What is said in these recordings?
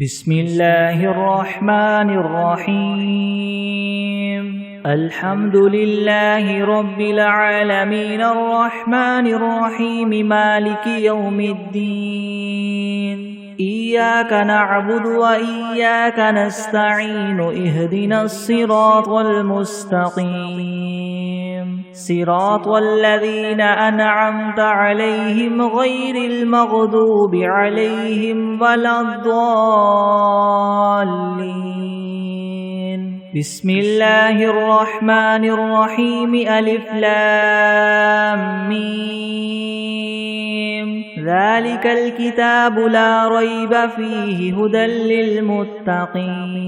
بسم الله الرحمن الرحيم الحمد لله رب العالمين الرحمن الرحيم مالك يوم الدين إياك نعبد وإياك نستعين اهدنا الصراط المستقيم صراط الذين أنعمت عليهم غير المغضوب عليهم ولا الضالين بسم الله الرحمن الرحيم ألف لام ميم ذلك الكتاب لا ريب فيه هدى للمتقين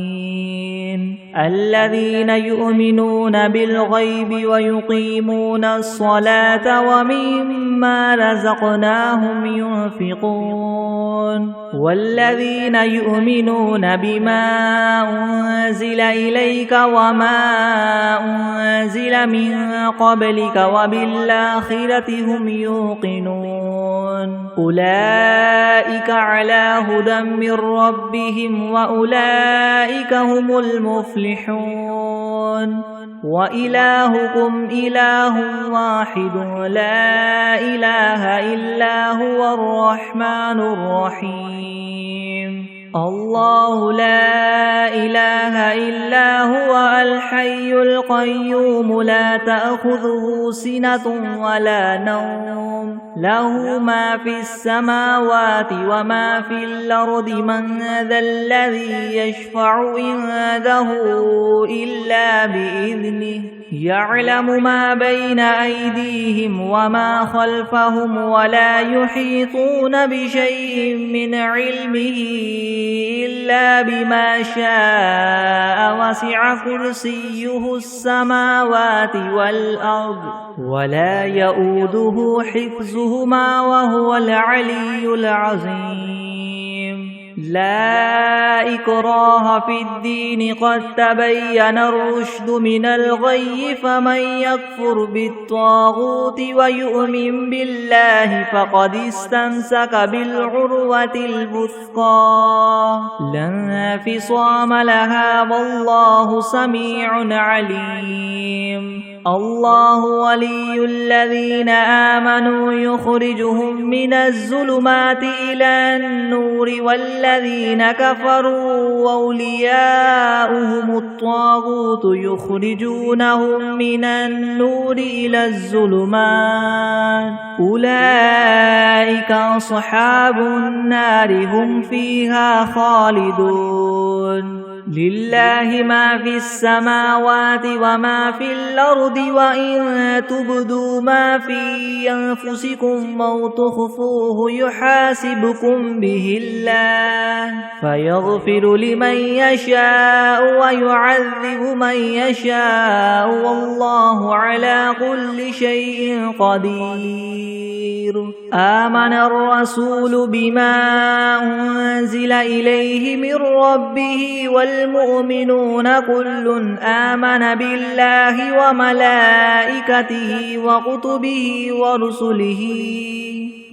الذين يؤمنون بالغيب ويقيمون الصلاة ومما رزقناهم ينفقون والذين يؤمنون بما أنزل إليك وما أنزل من قبلك وبالآخرة هم يوقنون أولئك على هدى من ربهم وأولئك هم المفلحون وإلهكم إله واحد لا إله إلا هو الرحمن الرحيم الله لا إله إلا هو الحي القيوم لا تأخذه سنة ولا نوم له ما في السماوات وما في الأرض من ذا الذي يشفع عنده إلا بإذنه يعلم ما بين أيديهم وما خلفهم ولا يحيطون بشيء من علمه إلا بما شاء وسع كرسيه السماوات والأرض ولا يؤوده حفظهما وهو العلي العظيم لا إكراه في الدين قد تبين الرشد من الغي فمن يكفر بالطاغوت ويؤمن بالله فقد استمسك بالعروة الوثقى لا انفصام لها والله سميع عليم الله ولي الذين آمنوا يخرجهم من الظلمات إلى النور والذين كفروا أولياؤهم الطاغوت يخرجونهم من النور إلى الظلمات أولئك أصحاب النار هم فيها خالدون لله ما في السماوات وما في الأرض وإن تبدوا ما في أنفسكم أو تخفوه يحاسبكم به الله فيغفر لمن يشاء ويعذب من يشاء والله على كل شيء قدير آمن الرسول بما أنزل إليه من ربه والمؤمنون كل آمن بالله وملائكته وكتبه ورسله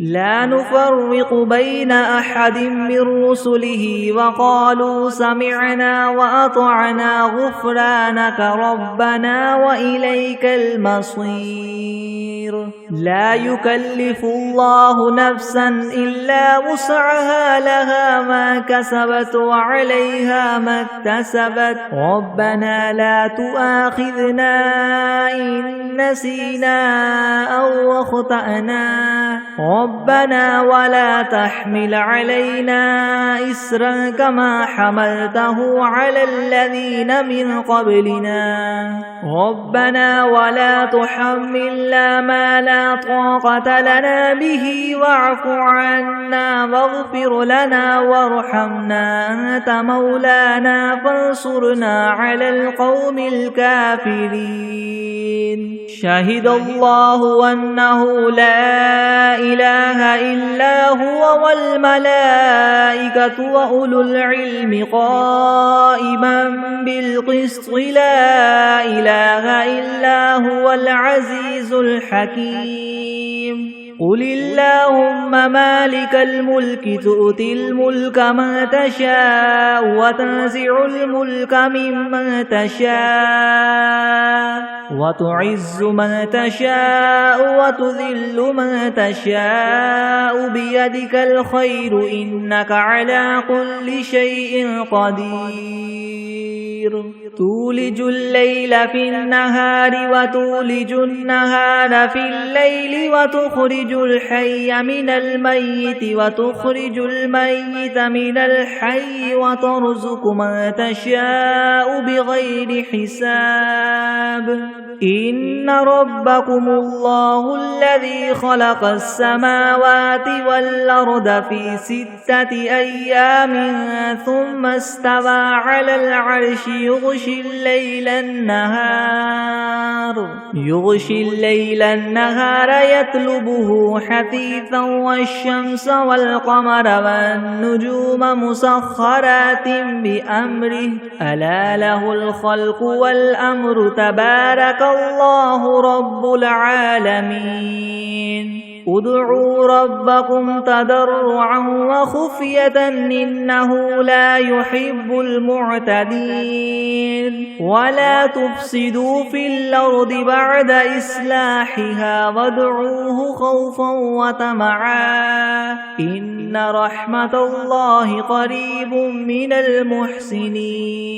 لا نفرق بين أحد من رسله وقالوا سمعنا وأطعنا غفرانك ربنا وإليك المصير لا يكلف الله نفسا إلا وسعها لها ما كسبت وعليها ما اكتسبت ربنا لا تؤاخذنا إن نسينا أو أخطأنا ربنا ولا تحمل علينا إسرا كما حملته على الذين من قبلنا ربنا ولا تحملنا ما لا طاقة لنا به واعف عنا واغفر لنا وارحمنا أنت مولانا فانصرنا على القوم الكافرين شهد الله أنه لا إله إلا هو والملائكة وأولو العلم قائما بالقسط لا إله إلا هو العزيز الحكيم قل اللهم مالك الملك تؤتي الملك من تشاء وتنزع الملك ممن تشاء وتعز من تشاء وتذل من تشاء بيدك الخير إنك على كل شيء قدير تولج الليل في النهار وتولج النهار في الليل وتخرج الحي من الميت وتخرج الميت من الحي وترزق من تشاء بغير حساب إن ربكم الله الذي خلق السماوات والأرض في 6 أيام ثم استوى على العرش يغشي الليل النهار يطلبه حثيثا والشمس والقمر والنجوم مسخرات بأمره ألا له الخلق والأمر تبارك الله رب العالمين ادعوا ربكم تضرعا وخفية إنه لا يحب المعتدين ولا تفسدوا في الأرض بعد إصلاحها وادعوه خوفا وطمعا إن رحمة الله قريب من المحسنين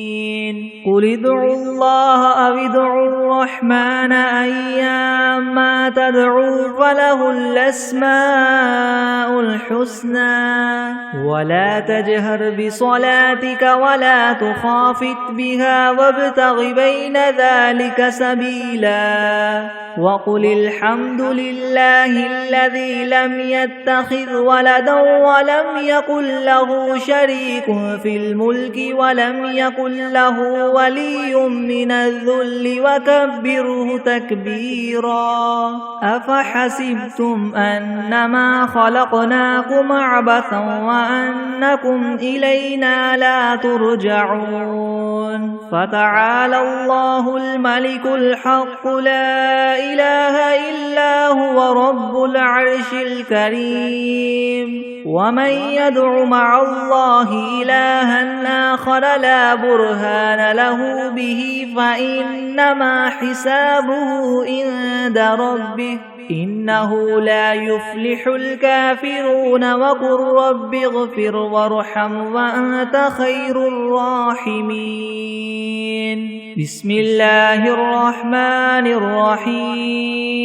قل ادعوا الله أو ادعوا الرحمن أيما تدعوا فله الأسماء الحسنى ولا تجهر بصلاتك ولا تخافت بها وابتغ بين ذلك سبيلا وقل الحمد لله الذي لم يتخذ ولدا ولم يكن له شريك في الملك ولم يكن له ولي من الذل وكبره تكبيرا أفحسبتم أنما خلقناكم عبثا وأنكم إلينا لا ترجعون فتعالى الله الملك الحق لا إله إلا هو رب العرش الكريم ومن يدع مع الله إلها آخر لا برهان له به فإنما حسابه عند ربه إنه لا يفلح الكافرون وقل رب اغفر وارحم وأنت خير الراحمين بسم الله الرحمن الرحيم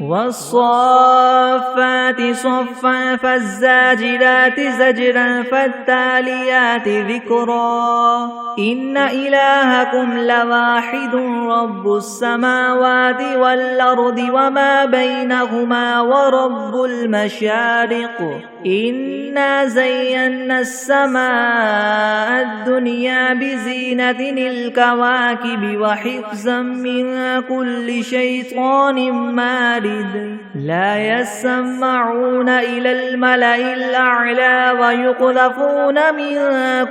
والصافات صفا فالزاجرات زجرا فالتاليات ذكرا إن إلهكم لواحد رب السماوات والأرض وما بينهما ورب المشارق إنا زينا السماء الدنيا بزينة الكواكب وحفظا من كل شيطان مارد لا يسمعون إلى الملأ الأعلى ويقذفون من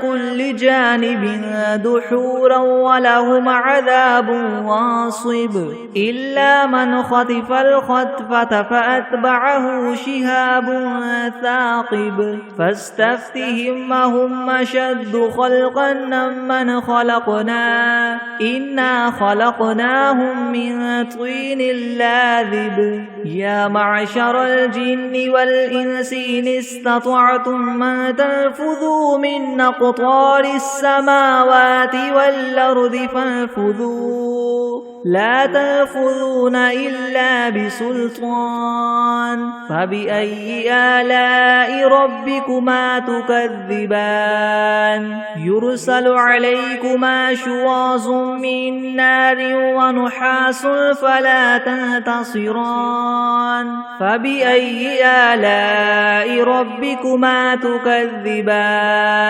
كل جانب دحورا ولهم عذاب واصب إلا من خطف الخطفة فأتبعه شهاب ثاقب فاستفتهم هم أشد خلقا ممن خلقنا إنا خلقناهم من طين لاذب يا معشر الجن والإنس إن استطعتم أن تنفذوا من أقطار السماوات والأرض فانفذوا لا تنفذون إلا بسلطان فبأي آلاء ربكما تكذبان يرسل عليكما شواظ من نار ونحاس فلا تنتصران فبأي آلاء ربكما تكذبان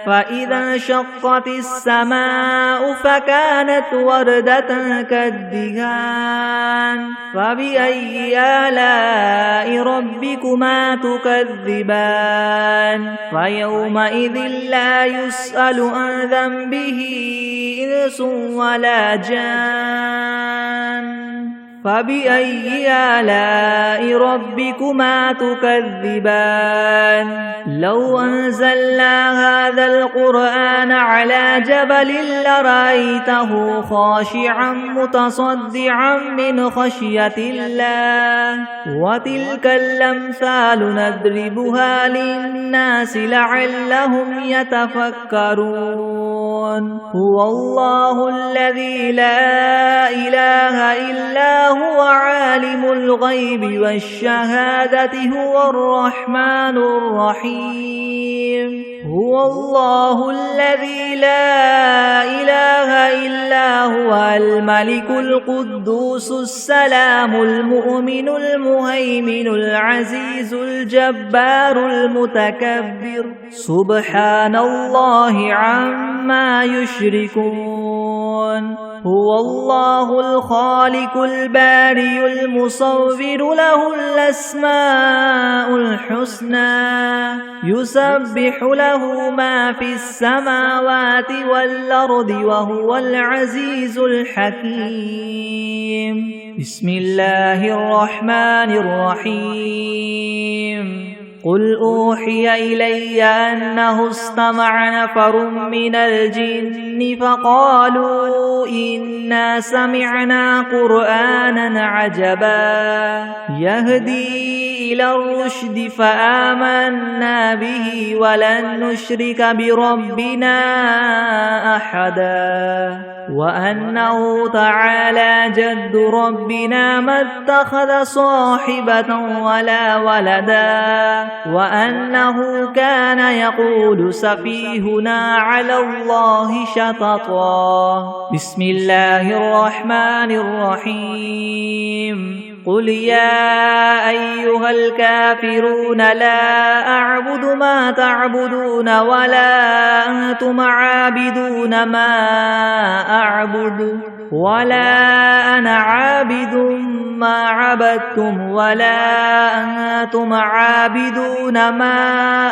فإذا انشقت السماء فكانت وردة كالدهان فبأي آلاء ربكما تكذبان فيومئذ لا يسأل عن ذنبه إنس ولا جان فبأي آلاء ربكما تكذبان لو أنزلنا هذا القرآن على جبل لرأيته خاشعا متصدعا من خشية الله وتلك الأمثال نضربها للناس لعلهم يتفكرون هو الله الذي لا إله إلا هو عالم الغيب والشهادة هو الرحمن الرحيم هو الله الذي لا إله إلا هو الملك القدوس السلام المؤمن المهيمن العزيز الجبار المتكبر سبحان الله عما يشركون هو الله الخالق البارئ المصور له الأسماء الحسنى يسبح له ما في السماوات والأرض وهو العزيز الحكيم بسم الله الرحمن الرحيم قل أوحي إلي أنه استمع نفر من الجن فقالوا إنا سمعنا قرآنا عجبا يهدي إلى الرشد فآمنا به ولن نشرك بربنا أحدا وأنه تعالى جد ربنا ما اتخذ صاحبة ولا ولدا وأنه كان يقول سفيهنا على الله شططا بسم الله الرحمن الرحيم قل يا أيها الكافرون لا أعبد ما تعبدون ولا أنتم عابدون ما أعبد ولا أنا عابد ما عبدتم ولا أنتم عابدون ما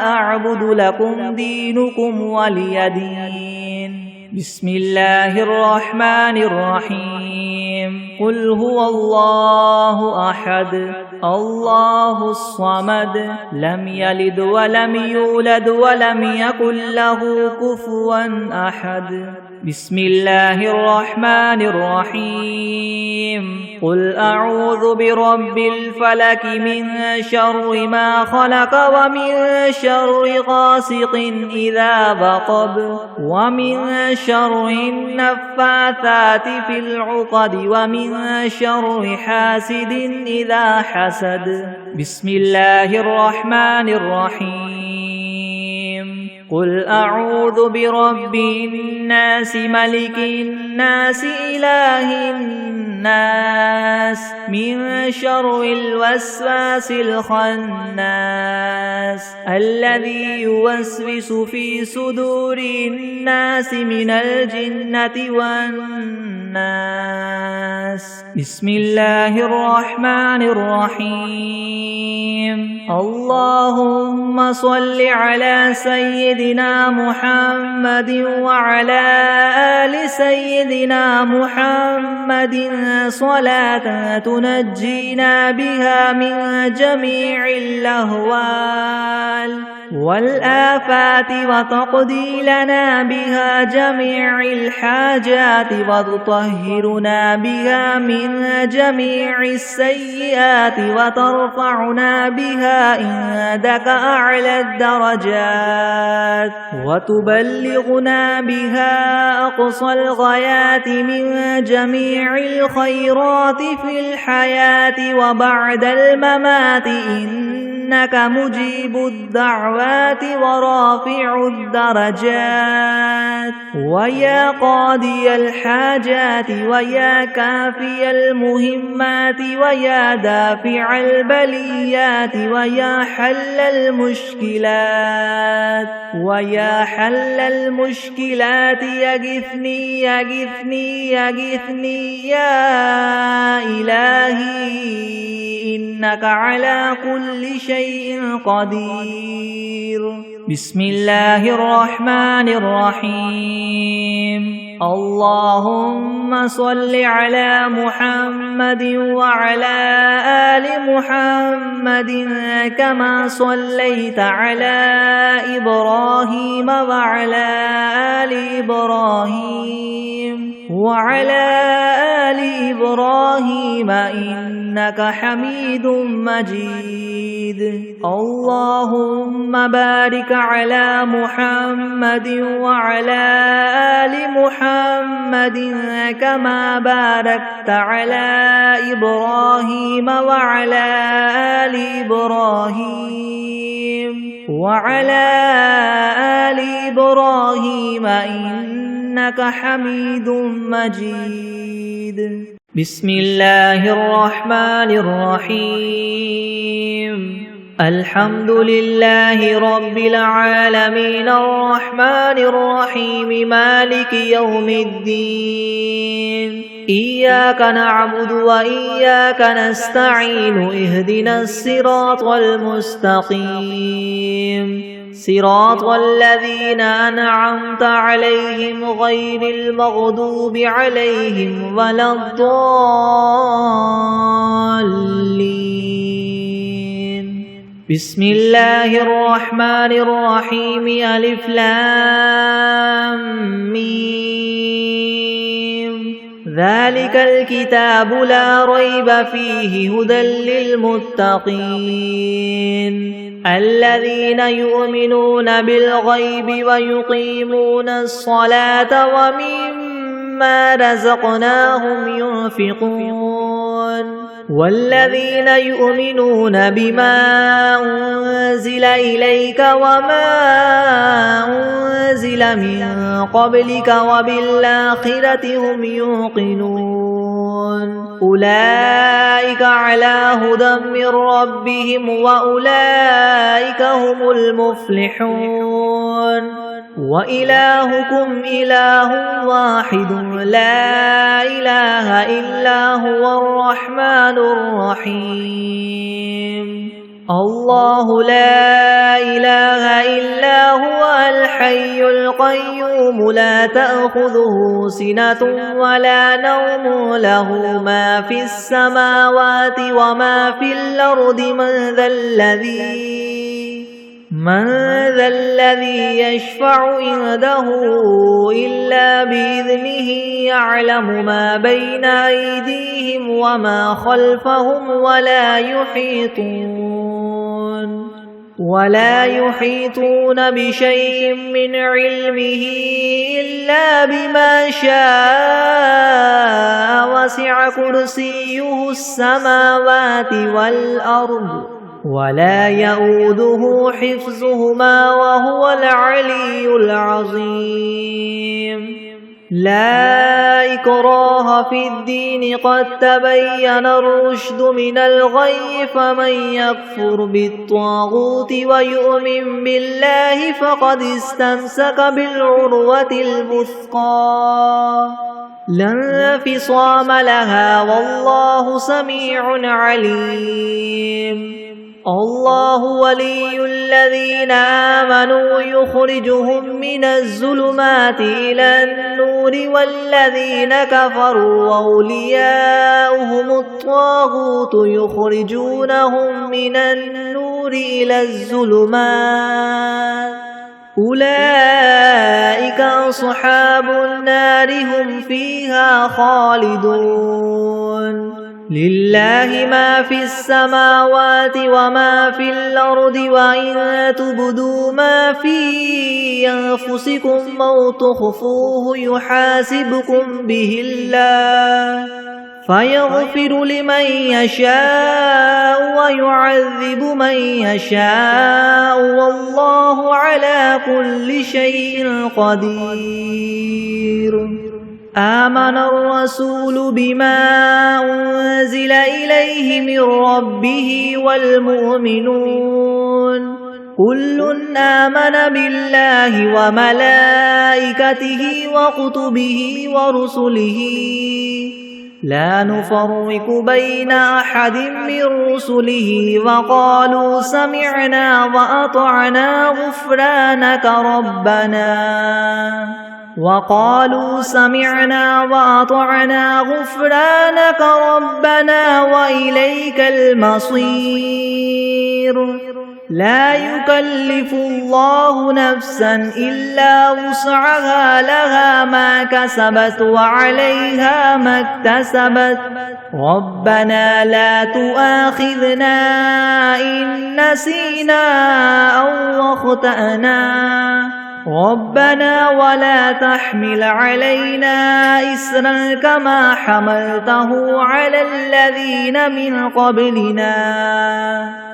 أعبد لكم دينكم ولي دين بسم الله الرحمن الرحيم قل هو الله أحد الله الصمد لم يلد ولم يولد ولم يكن له كفوا أحد بسم الله الرحمن الرحيم قل أعوذ برب الفلك من شر ما خلق ومن شر غاسق إذا وقب ومن شر النفاثات في العقد ومن شر حاسد إذا حسد بسم الله الرحمن الرحيم قل أعوذ برب الناس ملك الناس إله الناس من شر الوسواس الخناس الذي يوسوس في صدور الناس من الجنة والناس بسم الله الرحمن الرحيم اللهم صل على سيدنا محمد وعلى آل سيدنا محمد صلاة تنجينا بها من جميع الأهوال والآفات وتقضي لنا بها جميع الحاجات وتطهرنا بها من جميع السيئات وترفعنا بها عندك أعلى الدرجات وتبلغنا بها أقصى الغايات من جميع الخيرات في الحياة وبعد الممات إنك مجيب الدعوات ورافع الدرجات ويا قاضي الحاجات ويا كافي المهمات ويا دافع البليات ويا حل المشكلات ويا حل المشكلات يغثني يغثني يغثني يا إلهي إنك على كل شيء قدير بسم الله الرحمن الرحيم اللهم صل على محمد وعلى آل محمد كما صليت على إبراهيم وعلى آل إبراهيم إنك حميد مجيد. اللهم بارك على محمد وعلى آل محمد كما باركت على إبراهيم وعلى آل إبراهيم إنك حميد مجيد. بسم الله الرحمن الرحيم. الحمد لله رب العالمين الرحمن الرحيم مالك يوم الدين. إياك نعبد وإياك نستعين اهدنا الصراط المستقيم صراط الذين أنعمت عليهم غير المغضوب عليهم ولا الضالين. بسم الله الرحمن الرحيم. ألف لام ميم. ذلك الكتاب لا ريب فيه هدى للمتقين الذين يؤمنون بالغيب ويقيمون الصلاة ومما رزقناهم ينفقون والذين يؤمنون بما أنزل إليك وما أنزل من قبلك وبالآخرة هم يوقنون أولئك على هدى من ربهم وأولئك هم المفلحون. وإلهكم إله واحد لا إله إلا هو الرحمن الرحيم. الله لا إله إلا هو الحي القيوم لا تأخذه سنة ولا نوم له ما في السماوات وما في الأرض من ذا الذي يشفع عنده إلا بإذنه يعلم ما بين أيديهم وما خلفهم ولا يحيطون بشيء من علمه إلا بما شاء وسع كرسيه السماوات والأرض ولا يؤوده حفظهما وهو العلي العظيم. لا إكراه في الدين قد تبين الرشد من الغي فمن يكفر بالطاغوت ويؤمن بالله فقد استمسك بالعروة الوثقى لا انفصام لها والله سميع عليم. الله ولي الذين آمنوا يخرجهم من الظلمات إلى النور والذين كفروا أولياؤهم الطاغوت يخرجونهم من النور إلى الظلمات أولئك أصحاب النار هم فيها خالدون. لله ما في السماوات وما في الأرض وإن تبدوا ما في أنفسكم أو تخفوه يحاسبكم به الله فيغفر لمن يشاء ويعذب من يشاء والله على كل شيء قدير. آمن الرسول بما أنزل إليه من ربه والمؤمنون كل آمن بالله وملائكته وكتبه ورسله لا نفرق بين أحد من رسله وقالوا سمعنا وأطعنا غفرانك ربنا وقالوا سمعنا وأطعنا غفرانك ربنا وإليك المصير لا يكلف الله نفسا إلا وسعها لها ما كسبت وعليها ما اكتسبت ربنا لا تؤاخذنا إن نسينا أو أخطأنا ربنا ولا تحمل علينا إسرا كما حملته على الذين من قبلنا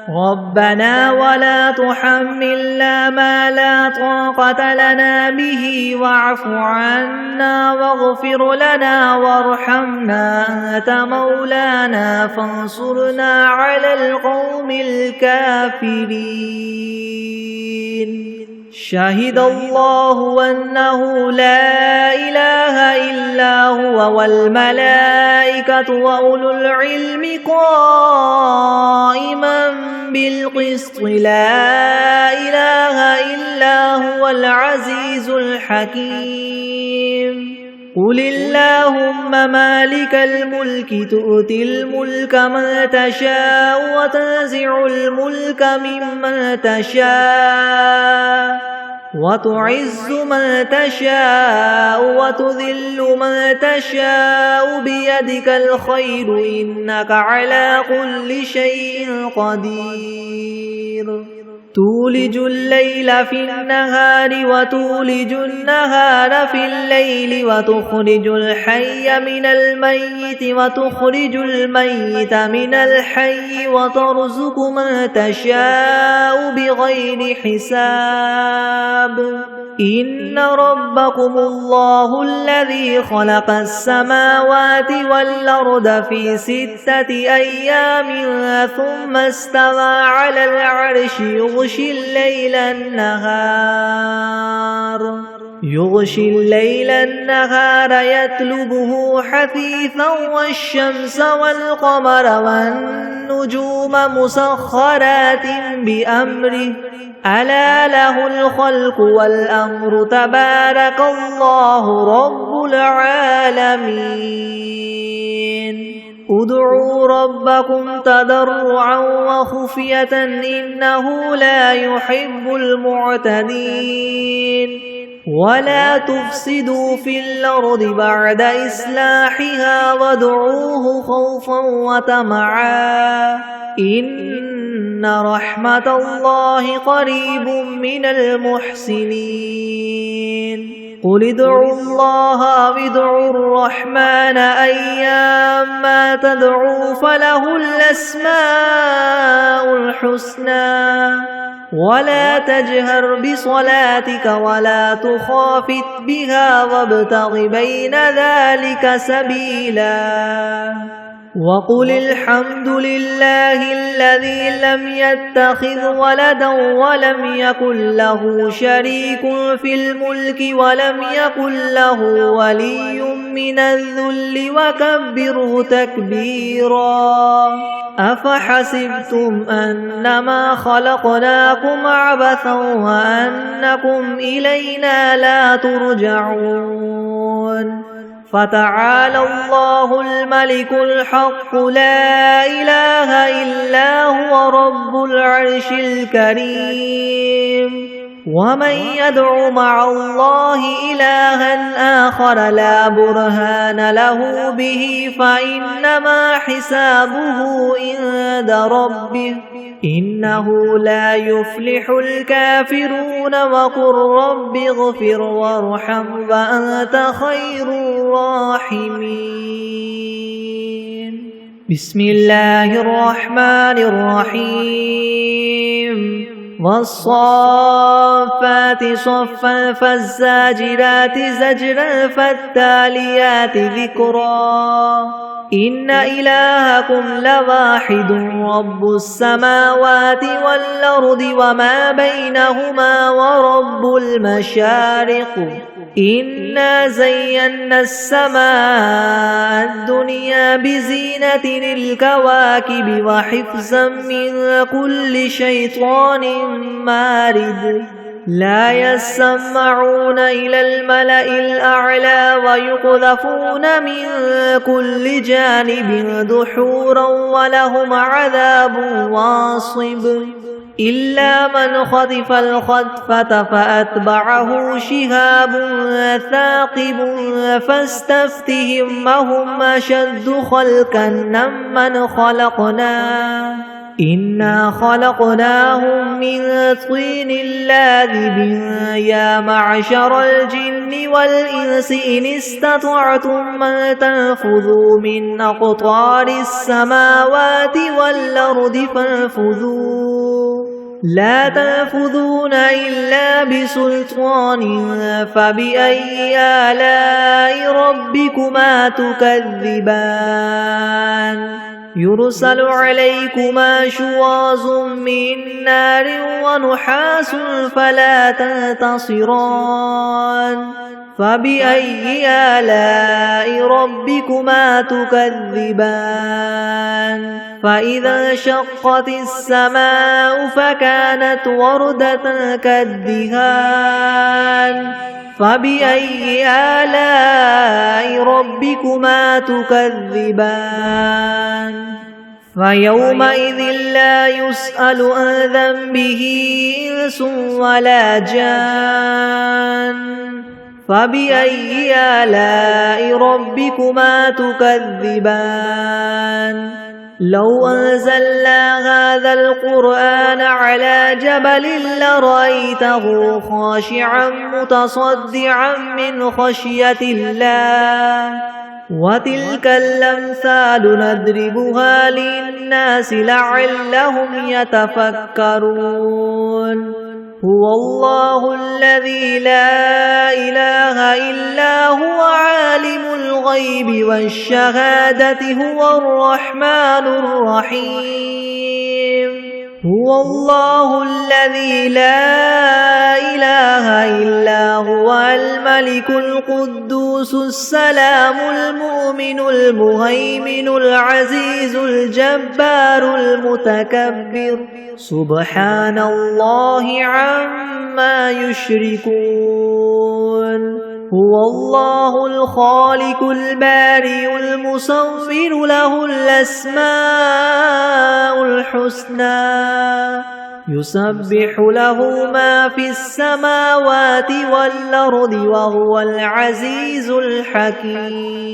ربنا ولا تحملنا ما لا طاقة لنا به واعف عنا واغفر لنا وارحمنا أنت مولانا فانصرنا على القوم الكافرين شهد الله أنه لا إله إلا هو والملائكة وأولو العلم قائما بالقسط لا إله إلا هو العزيز الحكيم قل اللهم مالك الملك تؤتي الملك من تشاء وتنزع الملك ممن تشاء وتعز من تشاء وتذل من تشاء بيدك الخير إنك على كل شيء قدير تولج الليل في النهار وتولج النهار في الليل وتخرج الحي من الميت وتخرج الميت من الحي وترزق من تشاء بغير حساب إن ربكم الله الذي خلق السماوات والأرض في 6 أيام ثم استوى على العرش يغشي الليل النهار يطلبه حثيثا والشمس والقمر والنجوم مسخرات بأمره ألا له الخلق والأمر تبارك الله رب العالمين ادعوا ربكم تضرعا وخفية إنه لا يحب المعتدين ولا تفسدوا في الأرض بعد إصلاحها وادعوه خوفا وطمعا إن رحمة الله قريب من المحسنين قل ادعوا الله وادعوا الرحمن أيما تدعوا فله الأسماء الحسنى ولا تجهر بصلاتك ولا تخافت بها وابتغ بين ذلك سبيلا وقل الحمد لله الذي لم يتخذ ولدا ولم يكن له شريك في الملك ولم يكن له ولي من الذل وكبره تكبيرا أفحسبتم أنما خلقناكم عبثا وأنكم إلينا لا ترجعون فتعالى الله الملك الحق لا إله إلا هو رب العرش الكريم ومن يدع مع الله إلها آخر لا برهان له به فإنما حسابه عند ربه إنه لا يفلح الكافرون وقل رب اغفر وارحم وأنت خير الراحمين بسم الله الرحمن الرحيم والصافات صفا فالزاجرات زجرا فالتاليات ذكرا إن إلهكم لواحد رب السماوات والأرض وما بينهما ورب المشارق إنا زينا السماء الدنيا بزينة الكواكب وحفظا من كل شيطان مارد لا يسمعون إلى الملأ الأعلى ويقذفون من كل جانب دحورا ولهم عذاب واصب إلا من خطف الخطفة فأتبعه شهاب ثاقب فاستفتهم أهم أشد خلقا ممن خلقنا إنا خلقناهم من طين لاذب يا معشر الجن والإنس إن استطعتم أن تنفذوا من أقطار السماوات والأرض فانفذوا لا تنفذون إلا بسلطان فبأي آلاء ربكما تكذبان يرسل عليكما شواظ من نار ونحاس فلا تنتصران فبأي آلاء ربكما تكذبان فإذا انشقت السماء فكانت وردة كالدهان فبأي آلاء ربكما تكذبان فيومئذ لا يسأل عن ذنبه إنس ولا جان فبأي آلاء ربكما تكذبان لو أنزلنا هذا القرآن على جبل لرأيته خاشعا متصدعا من خشية الله وتلك الأمثال نضربها للناس لعلهم يتفكرون هو الله الذي لا إله إلا هو عالم الغيب والشهادة هو الرحمن الرحيم هو الله الذي لا إله إلا هو الملك القدوس السلام المؤمن المهيمن العزيز الجبار المتكبر سبحان الله عما يشركون هو الله الخالق البارئ المصور له الأسماء الحسنى يسبح له ما في السماوات والأرض وهو العزيز الحكيم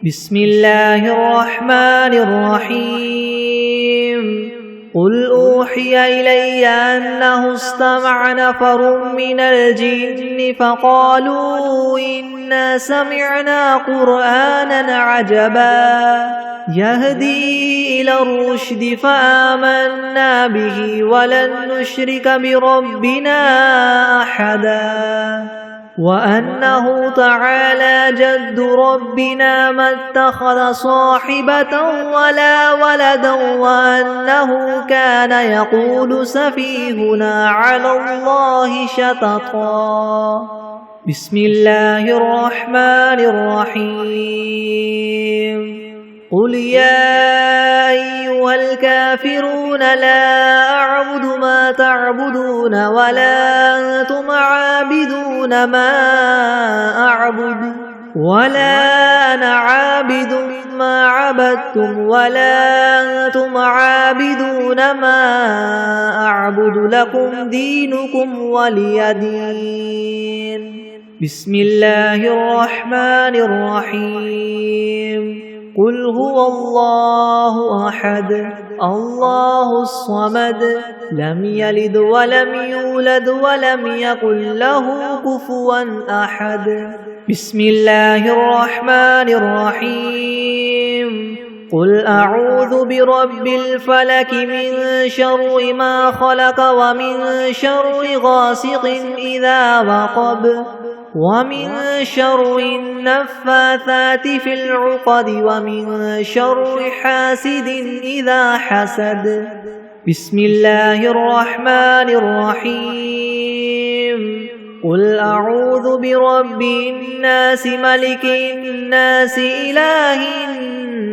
بسم الله الرحمن الرحيم قل أوحي إلي أنه استمع نفر من الجن فقالوا إنا سمعنا قرآنا عجبا يهدي إلى الرشد فآمنا به ولن نشرك بربنا أحدا وأنه تعالى جد ربنا ما اتخذ صاحبة ولا ولدا وأنه كان يقول سفيهنا على الله شططا بسم الله الرحمن الرحيم قل يا أيها الكافرون لا أعبد ما تعبدون ولا أنتم عابدون ما أعبد ولا أنا عابد ما عبدتم ولا أنتم عابدون ما أعبد لكم دينكم ولي دين بسم الله الرحمن الرحيم قل هو الله أحد الله الصمد لم يلد ولم يولد ولم يكن له كفوا أحد بسم الله الرحمن الرحيم قل أعوذ برب الفلك من شر ما خلق ومن شر غاسق إذا وقب ومن شر النفاثات في العقد ومن شر حاسد إذا حسد بسم الله الرحمن الرحيم قل أعوذ برب الناس ملك الناس إله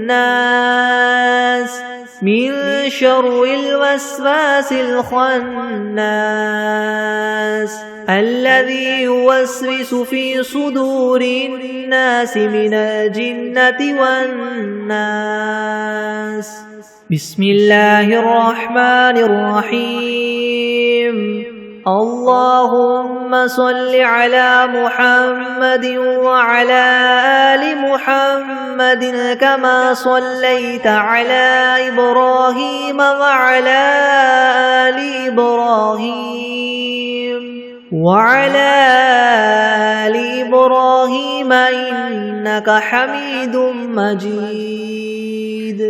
الناس من شر الوسواس الخناس الذي يوسوس في صدور الناس من الجنة والناس. بسم الله الرحمن الرحيم. اللهم صل على محمد وعلى آل محمد كما صليت على إبراهيم وعلى آل إبراهيم إنك حميد مجيد.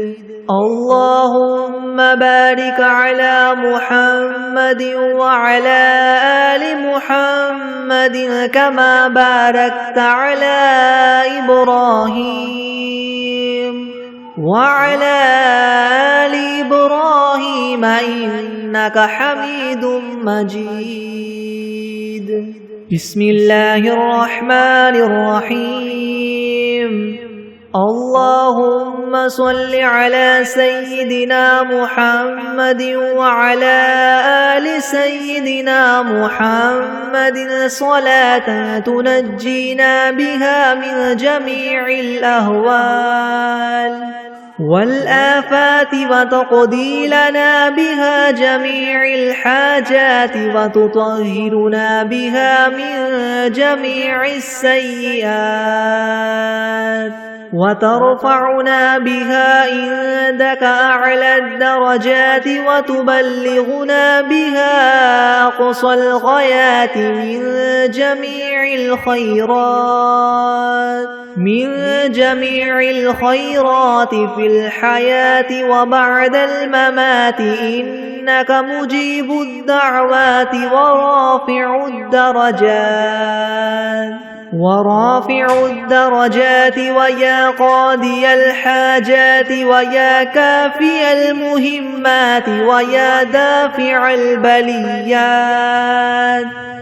اللهم بارك على محمد وعلى آل محمد كما باركت على إبراهيم وعلى آل إبراهيم إنك حميد مجيد. بسم الله الرحمن الرحيم. اللهم صل على سيدنا محمد وعلى آل سيدنا محمد صلاة تنجينا بها من جميع الأهوال والآفات وتقضي لنا بها جميع الحاجات وتطهرنا بها من جميع السيئات وترفعنا بها عندك أعلى الدرجات وتبلغنا بها أقصى الغايات من جميع الخيرات في الحياة وبعد الممات إنك مجيب الدعوات ورافع الدرجات ويا قاضي الحاجات ويا كافي المهمات ويا دافع البليات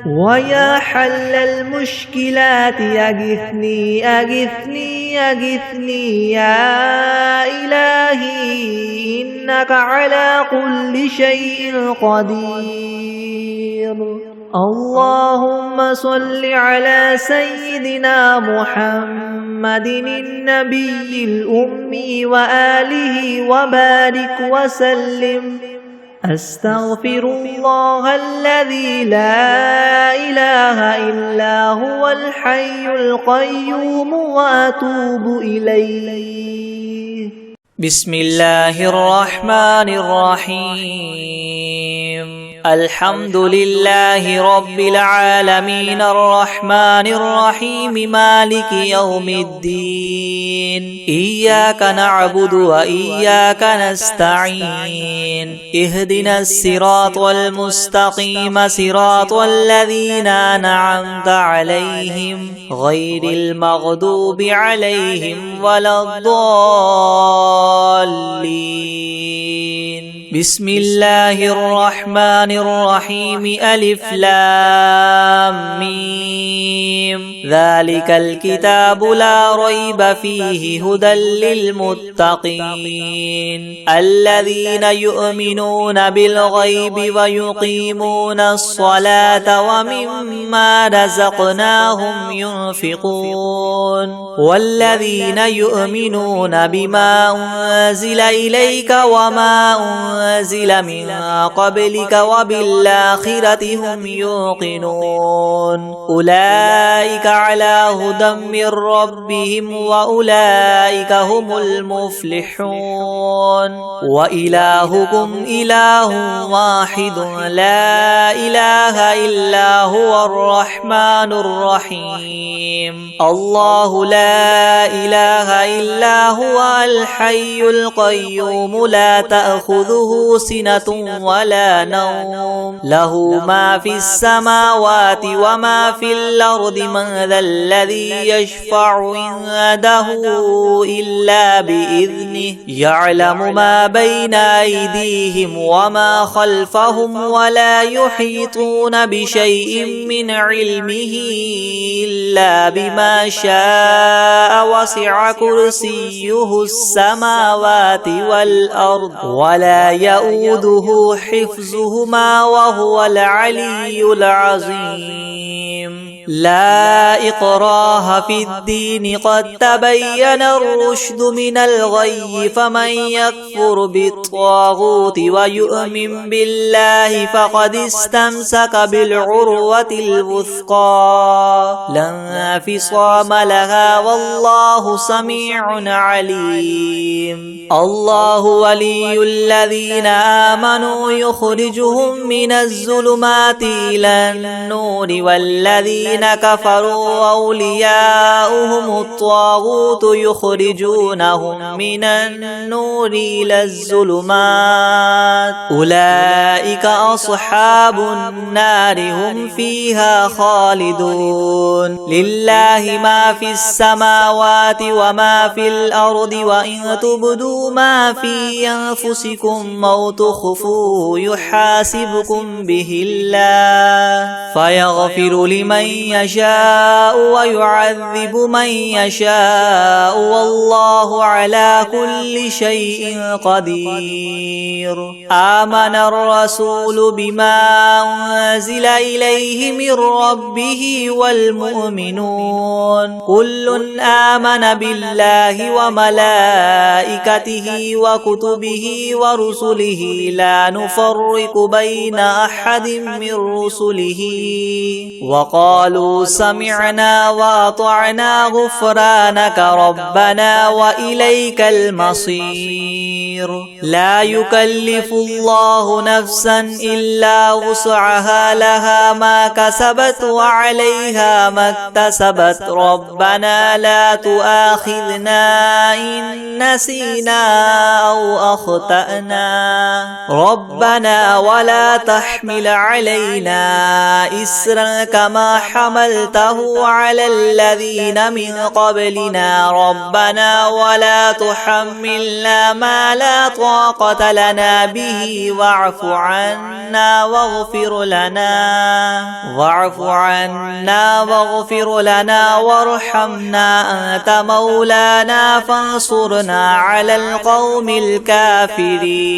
ويا حل المشكلات أغثني أغثني أغثني يا إلهي إنك على كل شيء قدير. اللهم صل على سيدنا محمد النبي الأمي وآله وبارك وسلم. أستغفر الله الذي لا إله إلا هو الحي القيوم وأتوب إليه. بسم الله الرحمن الرحيم. الحمد لله رب العالمين الرحمن الرحيم مالك يوم الدين. إياك نعبد وإياك نستعين. اهدنا الصراط المستقيم صراط الذين أنعمت عليهم غير المغضوب عليهم ولا الضالين. بسم الله الرحمن الرحيم. ألف لام ميم. ذلك الكتاب لا ريب فيه هدى للمتقين الذين يؤمنون بالغيب ويقيمون الصلاة ومما رزقناهم ينفقون والذين يؤمنون بما أنزل إليك وما أنزل من قبلك وبالآخرة هم يوقنون أولئك على هدى من ربهم وأولئك هم المفلحون. وإلهكم إله واحد لا إله إلا هو الرحمن الرحيم. الله لا إله إلا هو الحي القيوم لا تأخذه سنة ولا نوم له ما في السماوات وما في الأرض من من ذا الذي يشفع عنده إلا بإذنه يعلم ما بين أيديهم وما خلفهم ولا يحيطون بشيء من علمه إلا بما شاء وسع كرسيه السماوات والأرض ولا يؤوده حفظهما وهو العلي العظيم لا إكراه في الدين قد تبين الرشد من الغي فمن يكفر بالطاغوت ويؤمن بالله فقد استمسك بالعروة الوثقى لا انفصام لها والله سميع عليم الله ولي الذين آمنوا يخرجهم من الظلمات إلى النور والذين كفروا أولياؤهم الطاغوت يخرجونهم من النور إلى الظلمات أولئك أصحاب النار هم فيها خالدون لله ما في السماوات وما في الأرض وإن تبدوا ما في أنفسكم أو تخفوه يحاسبكم به الله فيغفر لمن يشاء ويعذب من يشاء والله على كل شيء قدير آمن الرسول بما أنزل إليه من ربه والمؤمنون كل آمن بالله وملائكته وكتبه ورسله لا نفرق بين أحد من رسله وقالوا سمعنا وأطعنا غفرانك ربنا وإليك المصير لا يكلف الله نفسا إلا وسعها لها ما كسبت وعليها ما اكتسبت ربنا لا تؤاخذنا إن نسينا أو أخطأنا ربنا ولا تحمل علينا إسرا كما حملته على الذين من قبلنا ربنا ولا تحملنا ما لا طاقة لنا به واعف عنا واغفر لنا وارحمنا أنت مولانا فانصرنا على القوم الكافرين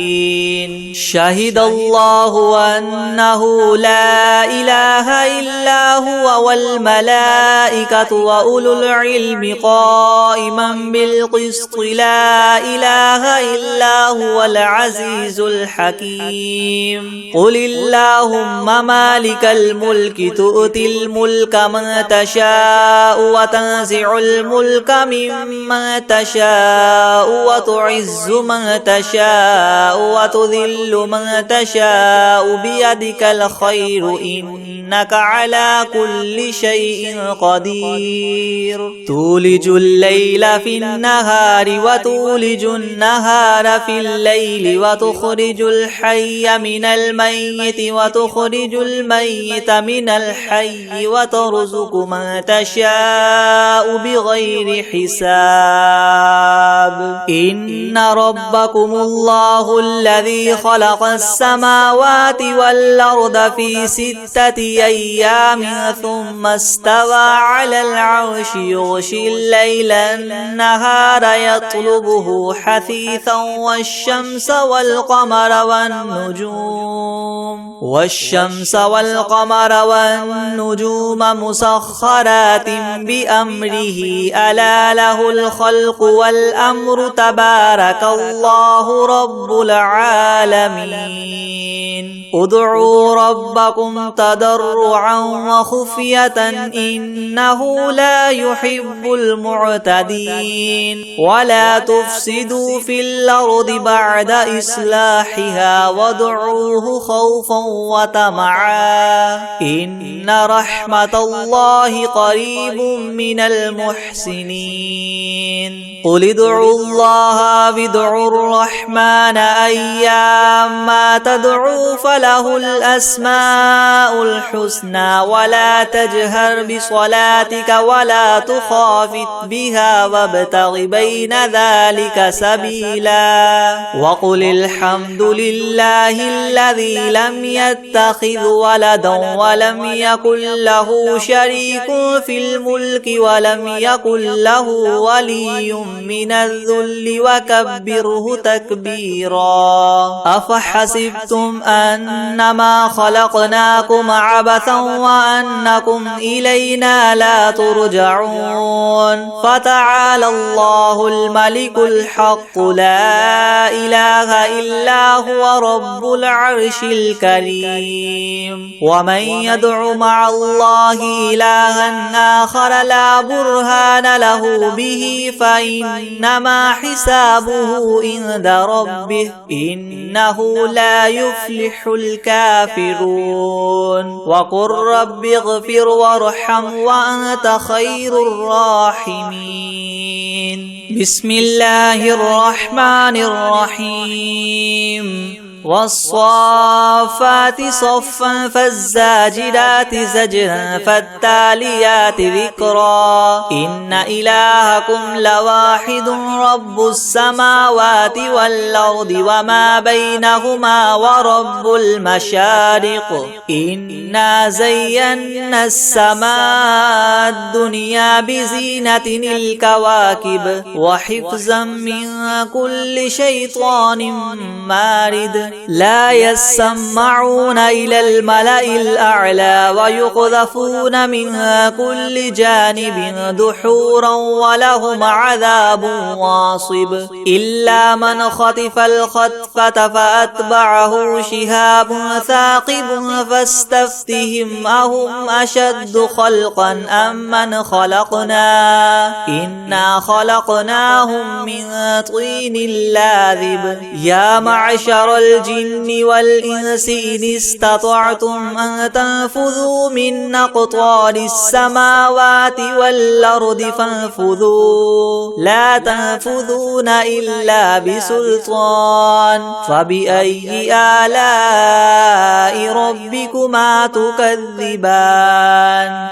شهد الله أنه لا إله إلا هو والملائكة وأولو العلم قائما بالقسط لا إله إلا هو العزيز الحكيم قل اللهم مالك الملك تؤتي الملك من تشاء وتنزع الملك ممن تشاء وتعز من تشاء وتذل من تشاء بيدك الخير إنك على كل شيء قدير تولج الليل في النهار وتولج النهار في الليل وتخرج الحي من الميت وتخرج الميت من الحي وترزق من تشاء بغير حساب إن ربكم الله الذي خلق السماوات والأرض في 6 أيام ثم استوى على العرش يغشي الليل النهار يطلبه حثيثا والشمس والقمر والنجوم مسخرات بأمره ألا له الخلق والأمر تبارك الله رب العالمين ادعوا ربكم تضرعا وخفية إنه لا يحب المعتدين ولا تفسدوا في الأرض بعد إصلاحها وادعوه خوفا وطمعا إن رحمة الله قريب من المحسنين قل ادعوا الله وادعوا الرحمن أيما تدعوا فله الأسماء الحسنى ولا تجهر بصلاتك ولا تخافت بها وابتغ بين ذلك سبيلا وقل الحمد لله الذي لم يتخذ ولدا ولم يكن له شريك في الملك ولم يكن له ولي من الذل وكبره تكبيرا أفحسبتم أنما خلقناكم عبثا وأنكم إلينا لا ترجعون فتعالى الله الملك الحق لا إله إلا هو رب العرش الكريم ومن يدع مع الله إلها آخر لا برهان له به فإنما حسابه عند ربه إنه لا يفلح الكافرون وقل رب اغفر وارحم وأنت خير الراحمين بسم الله الرحمن الرحيم والصافات صفا فالزاجرات زجرا فالتاليات ذكرا إن إلهكم لواحد رب السماوات والأرض وما بينهما ورب المشارق إنا زينا السماء الدنيا بزينة الكواكب وحفظا من كل شيطان مارد لا يسمعون إلى الملأ الأعلى ويقذفون منها كل جانب دحورا ولهم عذاب واصب إلا من خطف الخطفة فأتبعه شهاب ثاقب فاستفتهم أهم أشد خلقا أم من خلقنا إنا خلقناهم من طين لاذب يا معشر الجن والإنس إن استطعتم أن تنفذوا من أقطار السماوات والأرض فانفذوا لا تنفذون إلا بسلطان فبأي آلاء ربكما تكذبان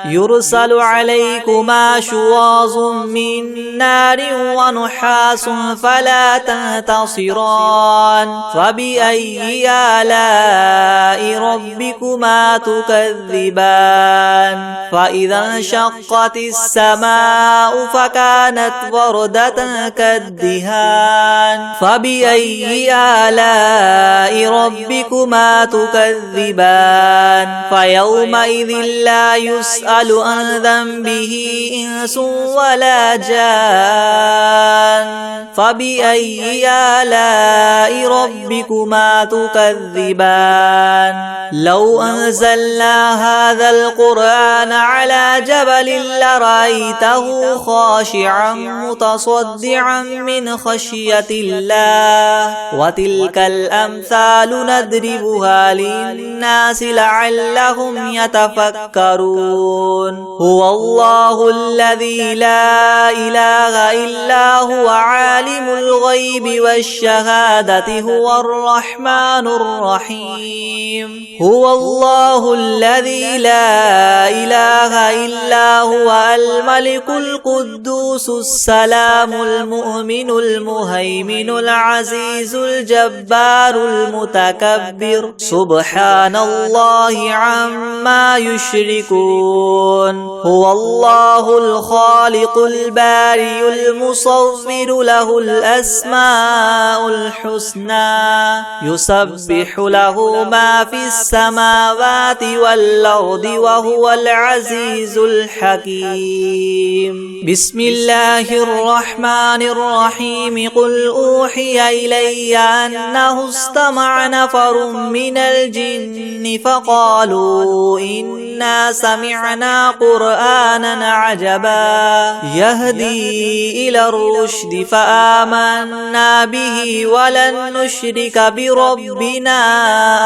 يرسل عليكما شواظ من نار ونحاس فلا تنتصران فبأي آلاء ربكما تكذبان فإذا انشقت السماء فكانت وردة كالدهان فبأي آلاء ربكما تكذبان فيومئذ لا يسأل عن ذنبه إنس ولا جان فبأي آلاء ربكما تكذبان لو أنزلنا هذا القرآن على جبل لرأيته خاشعا متصدعا من خشية الله وتلك الأمثال نضربها للناس لعلهم يتفكرون هو الله الذي لا إله إلا هو عالم الغيب والشهادة هو الرحمن الرحيم هو الله الذي لا إله إلا هو الملك القدوس السلام المؤمن المهيمن العزيز الجبار المتكبر سبحان الله عما يشركون هو الله الخالق البارئ المصور له الأسماء الحسنى يسبح له ما في السماوات والأرض وهو العزيز الحكيم بسم الله الرحمن الرحيم قل أوحي إلي أنه استمع نفر من الجن فقالوا إنا سمعنا قرآنا عجبا يهدي إلى الرشد فآمنا به ولن نشرك بربنا بربنا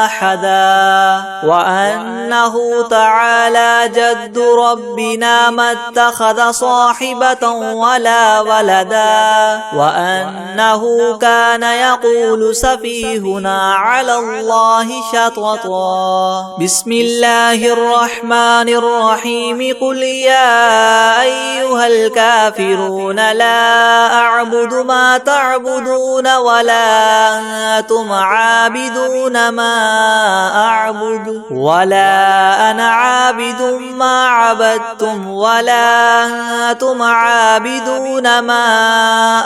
أحدا وأنه تعالى جد ربنا ما اتخذ صاحبة ولا ولدا وأنه كان يقول سفيهنا على الله شططا. بسم الله الرحمن الرحيم. قل يا أيها الكافرون لا أعبد ما تعبدون ولا أنتم عابدون ما أعبد ولا أنا عابد ما عبدتم ولا أنتم عابدون ما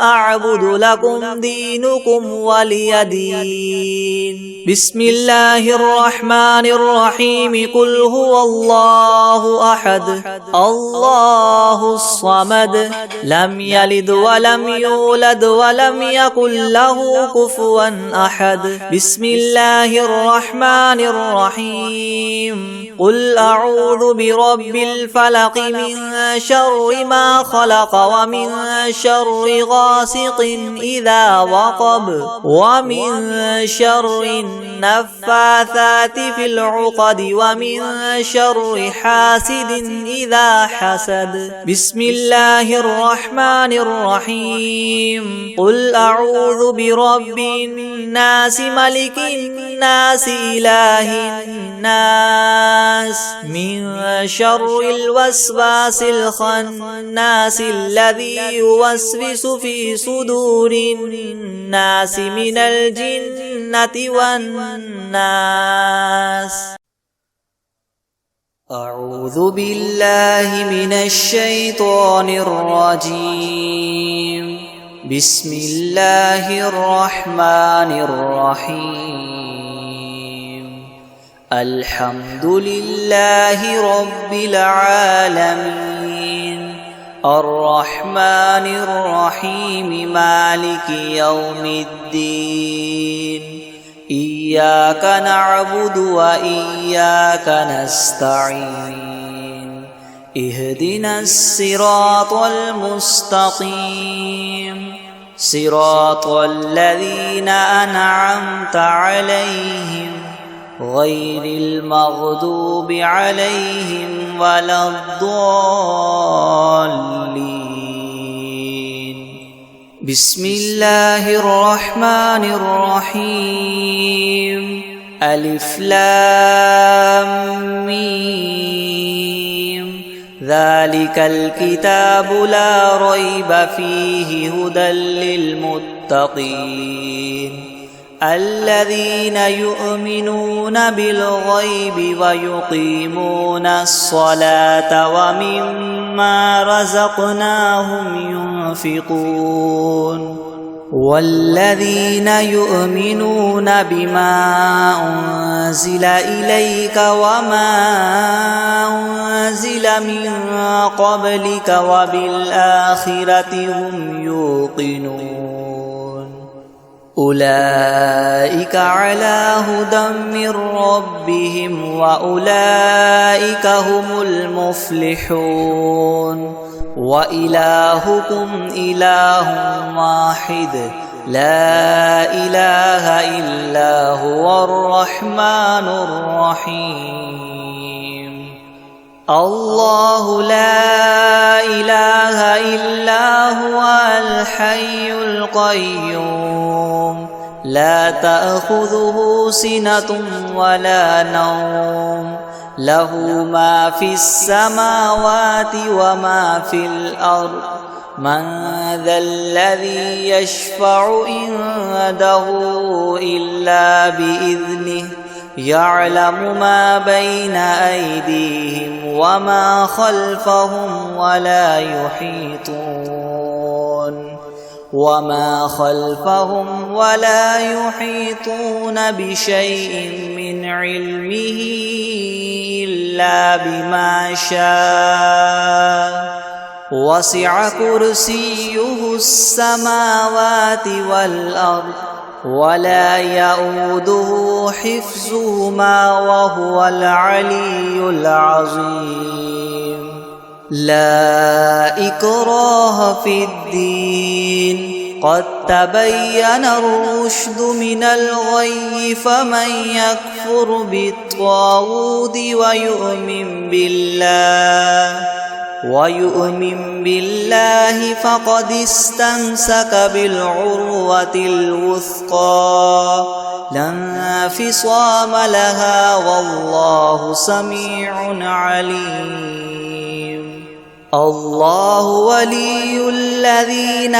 أعبد لكم دينكم ولي دين. بسم الله الرحمن الرحيم. قل هو الله أحد الله الصمد لم يلد ولم يولد ولم يكن له كفوا أحد. بسم الله الرحمن الرحيم. قل أعوذ برب الفلق من شر ما خلق ومن شر غاسق إذا وقب ومن شر النفاثات في العقد ومن شر حاسد إذا حسد. بسم الله الرحمن الرحيم. قل أعوذ برب الناس ملك الناس إله الناس من شر الوسواس الخناس الذي يوسوس في صدور الناس من الجنة والناس. أعوذ بالله من الشيطان الرجيم. بسم الله الرحمن الرحيم. الحمد لله رب العالمين الرحمن الرحيم مالك يوم الدين. إياك نعبد وإياك نستعين. اهدنا الصراط المستقيم صراط الذين أنعمت عليهم غير المغضوب عليهم ولا الضالين. بسم الله الرحمن الرحيم. ألف لام ميم. ذلك الكتاب لا ريب فيه هدى للمتقين الذين يؤمنون بالغيب ويقيمون الصلاة ومما رزقناهم ينفقون والذين يؤمنون بما أنزل إليك وما أنزل من قبلك وبالآخرة هم يوقنون أولئك على هدى من ربهم وأولئك هم المفلحون. وإلهكم إله واحد لا إله إلا هو الرحمن الرحيم. الله لا إله إلا هو الحي القيوم لا تأخذه سنة ولا نوم له ما في السماوات وما في الأرض. من ذا الذي يشفع عنده إلا بإذنه يعلم ما بين أيديهم وما خلفهم ولا يحيطون بشيء من علمه إلا بما شاء. وسع كرسيه السماوات والأرض ولا يؤوده حفظهما وهو العلي العظيم. لا إكراه في الدين قد تبين الرشد من الغي فمن يكفر بالطاغوت ويؤمن بالله فقد استمسك بالعروة الوثقى لا انفصام لها والله سميع عليم. الله ولي الذين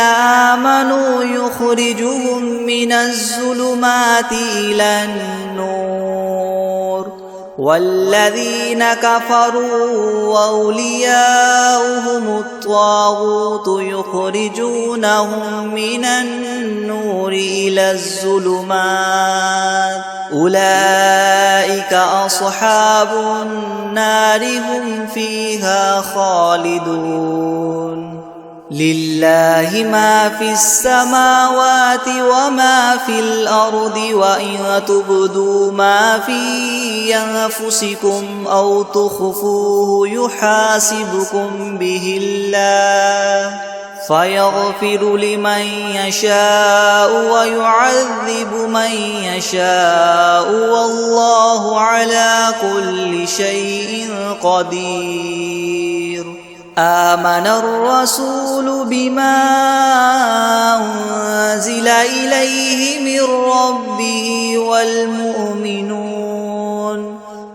آمنوا يخرجهم من الظلمات إلى النور والذين كفروا أولياؤهم الطاغوت يخرجونهم من النور إلى الظلمات أولئك أصحاب النار هم فيها خالدون. لله ما في السماوات وما في الأرض وإن تبدوا ما في أنفسكم أو تخفوه يحاسبكم به الله فيغفر لمن يشاء ويعذب من يشاء والله على كل شيء قدير. آمن الرسول بما أنزل إليه من ربه والمؤمنون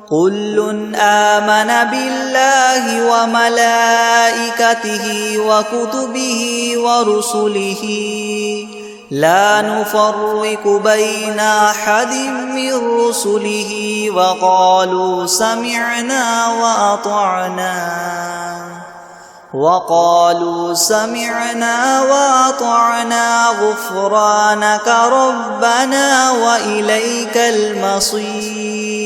كل آمن بالله وملائكته وكتبه ورسله لا نفرق بين أحد من رسله وقالوا سمعنا وأطعنا غفرانك ربنا وإليك المصير.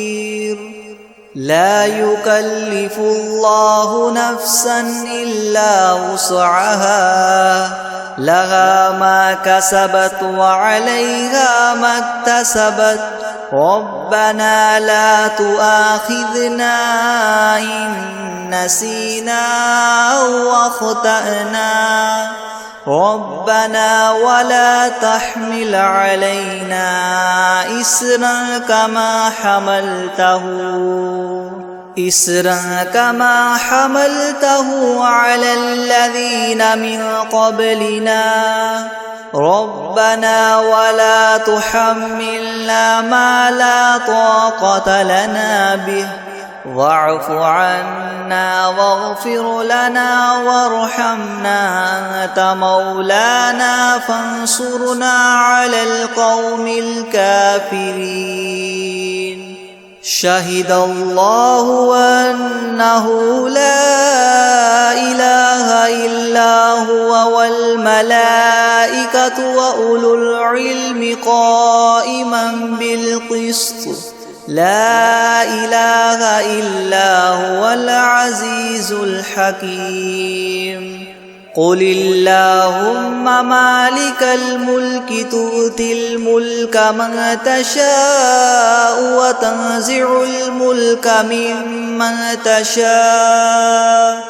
لا يكلف الله نفسا إلا وسعها لها ما كسبت وعليها ما اكتسبت ربنا لا تؤاخذنا إن نسينا أو أخطأنا ربنا ولا تحمل علينا إصرا كما حملته على الذين من قبلنا ربنا ولا تحملنا ما لا طاقة لنا به واعف عنا واغفر لنا وارحمنا أنت مولانا فانصرنا على القوم الكافرين. شهد الله أنه لا إله إلا هو والملائكة وأولو العلم قائما بالقسط لا إله إلا هو العزيز الحكيم. قل اللهم مالك الملك تؤتي الملك من تشاء وتنزع الملك ممن تشاء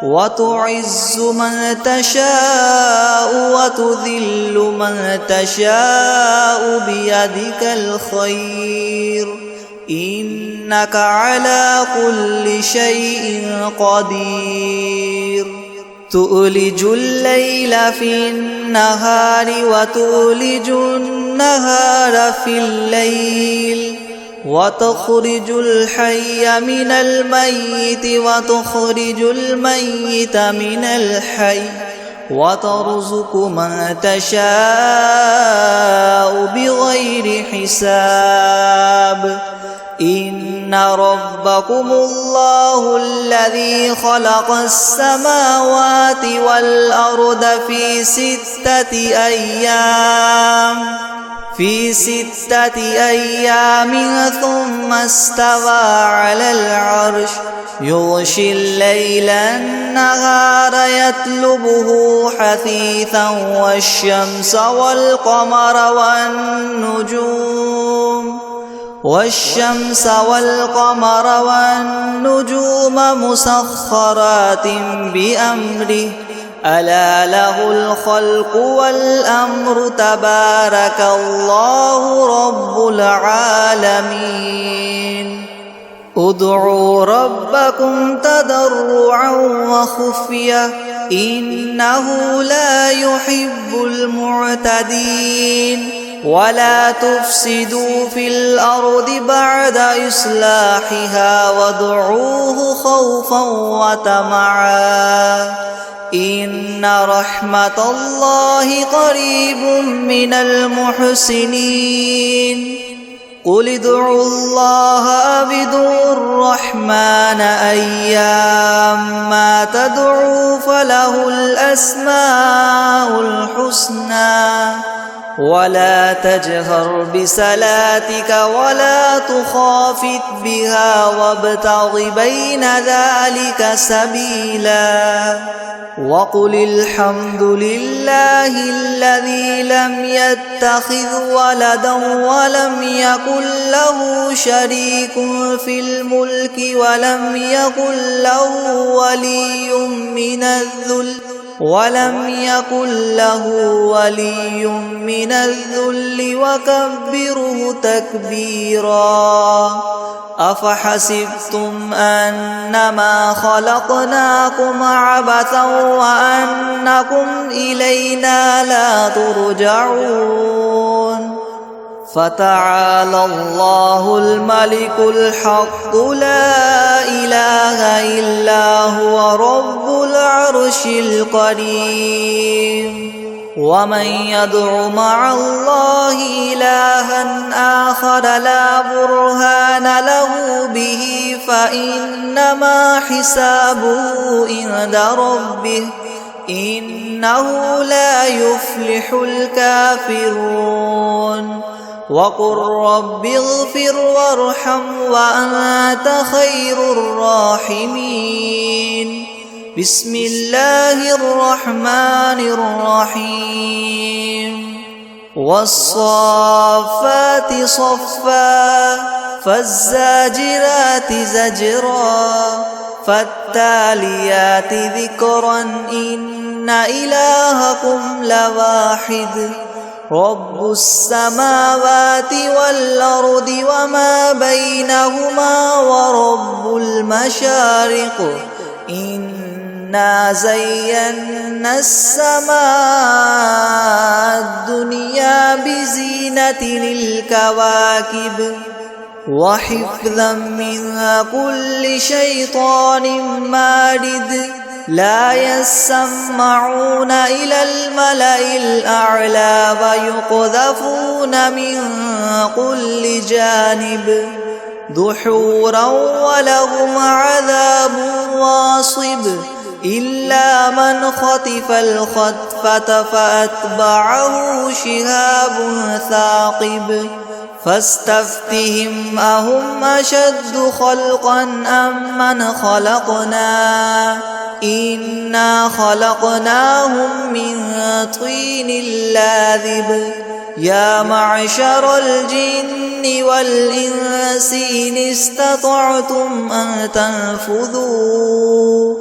وتعز من تشاء وتذل من تشاء بيدك الخير إنك على كل شيء قدير. تؤلج الليل في النهار وتؤلج النهار في الليل وتخرج الحي من الميت وتخرج الميت من الحي وترزق من تشاء بغير حساب. إن ربكم الله الذي خلق السماوات والأرض في 6 أيام ثم استوى على العرش يغشي الليل النهار يطلبه حثيثا والشمس والقمر والنجوم مسخرات بأمره ألا له الخلق والأمر تبارك الله رب العالمين ادعوا ربكم تضرعا وخفية إنه لا يحب المعتدين ولا تفسدوا في الأرض بعد إصلاحها وادعوه خوفا وطمعا إن رحمة الله قريب من المحسنين قل ادعوا الله أو ادعوا الرحمن أيما تدعوا فله الأسماء الحسنى ولا تجهر بصلاتك ولا تخافت بها وابتغ بين ذلك سبيلا وقل الحمد لله الذي لم يتخذ ولدا ولم يكن له شريك في الملك ولم يكن له ولي من الذل وكبره تكبيرا أفحسبتم أنما خلقناكم عبثا وأنكم إلينا لا ترجعون فتعالى الله الملك الحق لا إله إلا هو رب العرش الكريم ومن يدع مع الله إلها آخر لا برهان له به فإنما حسابه عند ربه إنه لا يفلح الكافرون وقل رب اغفر وارحم وأنت خير الراحمين بسم الله الرحمن الرحيم والصافات صفا فالزاجرات زجرا فالتاليات ذكرا إن إلهكم لواحد رب السماوات والأرض وما بينهما ورب المشارق إنا زينا السماء الدنيا بزينة الكواكب وحفظا من كل شيطان مارد لا يسمعون إلى الملأ الأعلى ويقذفون من كل جانب دحورا ولهم عذاب واصب إلا من خطف الخطفة فأتبعه شهاب ثاقب فاستفتهم أهم أشد خلقا أم من خلقنا إنا خلقناهم من طين لاذب يا معشر الجن والإنس إن استطعتم أن تنفذوا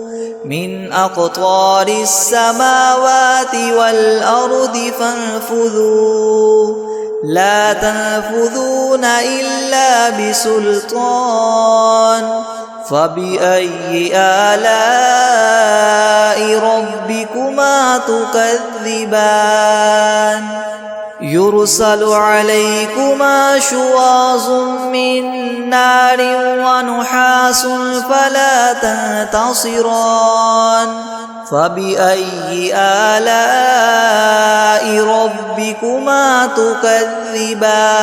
من أقطار السماوات والأرض فانفذوا لا تنفذون إلا بسلطان فبأي آلاء ربكما تكذبان يرسل عليكما شواظ من نار ونحاس فلا تنتصران فبأي آلاء ربكما تكذبان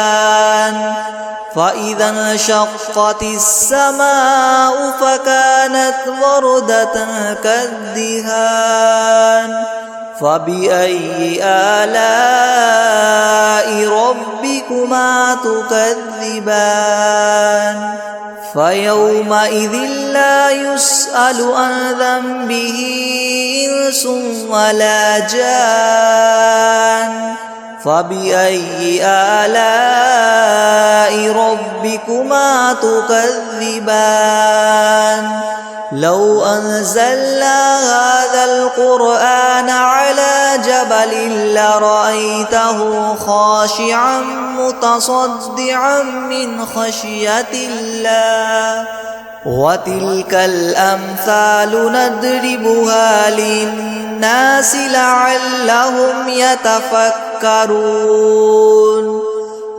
فإذا انشقت السماء فكانت وردة كالدهان فبأي آلاء ربكما تكذبان فيومئذ لا يسأل عن ذنبه إنس ولا جان فبأي آلاء ربكما تكذبان لو أنزلنا هذا القرآن لرأيته خاشعا متصدعا من خشية الله. وتلك الأمثال نضربها للناس لعلهم يتفكرون.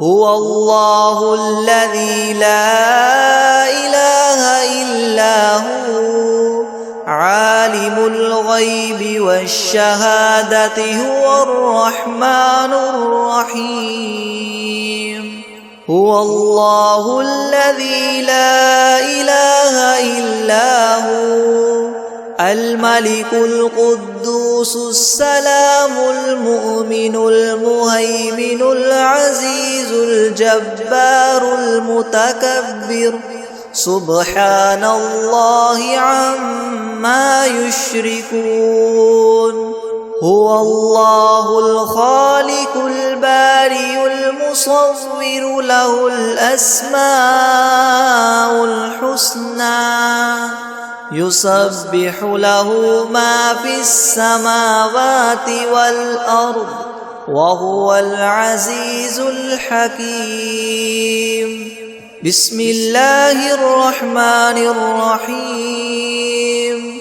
هو الله الذي لا إله إلا هو عالم الغيب والشهادة هو الرحمن الرحيم. هو الله الذي لا إله إلا هو الملك القدوس السلام المؤمن المهيمن العزيز الجبار المتكبر سبحان الله عما يشركون. هو الله الخالق البارئ المصور له الأسماء الحسنى يسبح له ما في السماوات والأرض وهو العزيز الحكيم. بسم الله الرحمن الرحيم.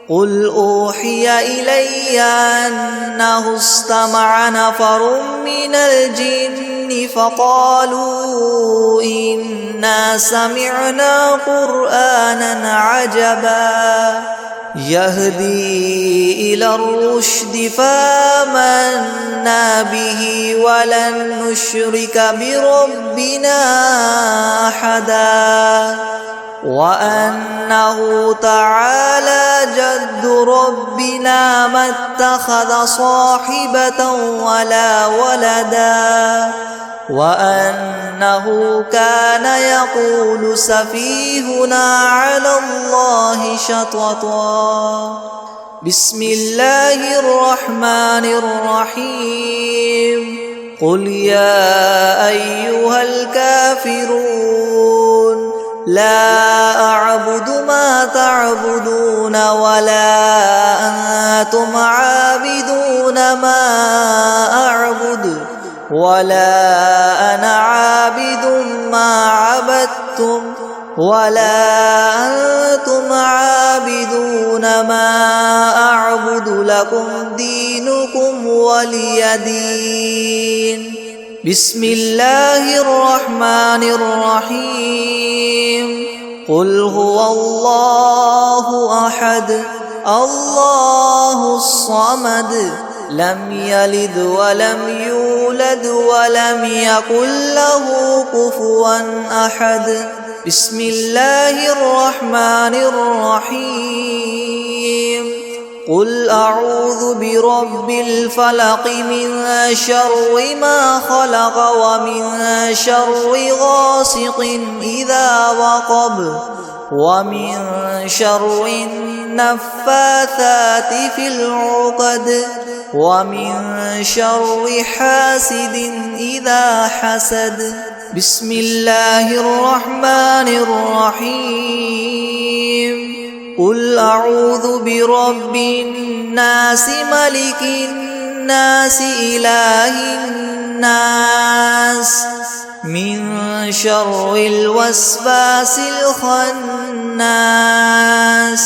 قل أوحي إلي أنه استمع نفر من الجن فقالوا إنا سمعنا قرآنا عجبا يهدي إلى الرشد فآمنا به ولن نشرك بربنا أحدا وأنه تعالى جد ربنا ما اتخذ صاحبة ولا ولدا وأنه كان يقول سفيهنا على الله شططا. بسم الله الرحمن الرحيم. قل يا أيها الكافرون لا أعبد ما تعبدون ولا أنتم عابدون ما أعبد ولا أنا عابد ما عبدتم ولا أنتم عابدون ما أعبد لكم دينكم ولي دين. بسم الله الرحمن الرحيم. قل هو الله أحد الله الصمد لم يلد ولم يولد ولم يكن له كفوا أحد. بسم الله الرحمن الرحيم. قل أعوذ برب الفلق من شر ما خلق ومن شر غاسق إذا وقب ومن شر النفاثات في العقد ومن شر حاسد إذا حسد. بسم الله الرحمن الرحيم. قل أعوذ برب الناس ملك الناس إله الناس من شر الوسواس الخناس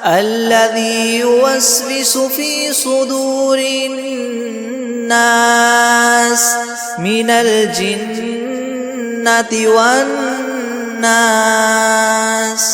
الذي يوسوس في صدور الناس من الجنة والناس.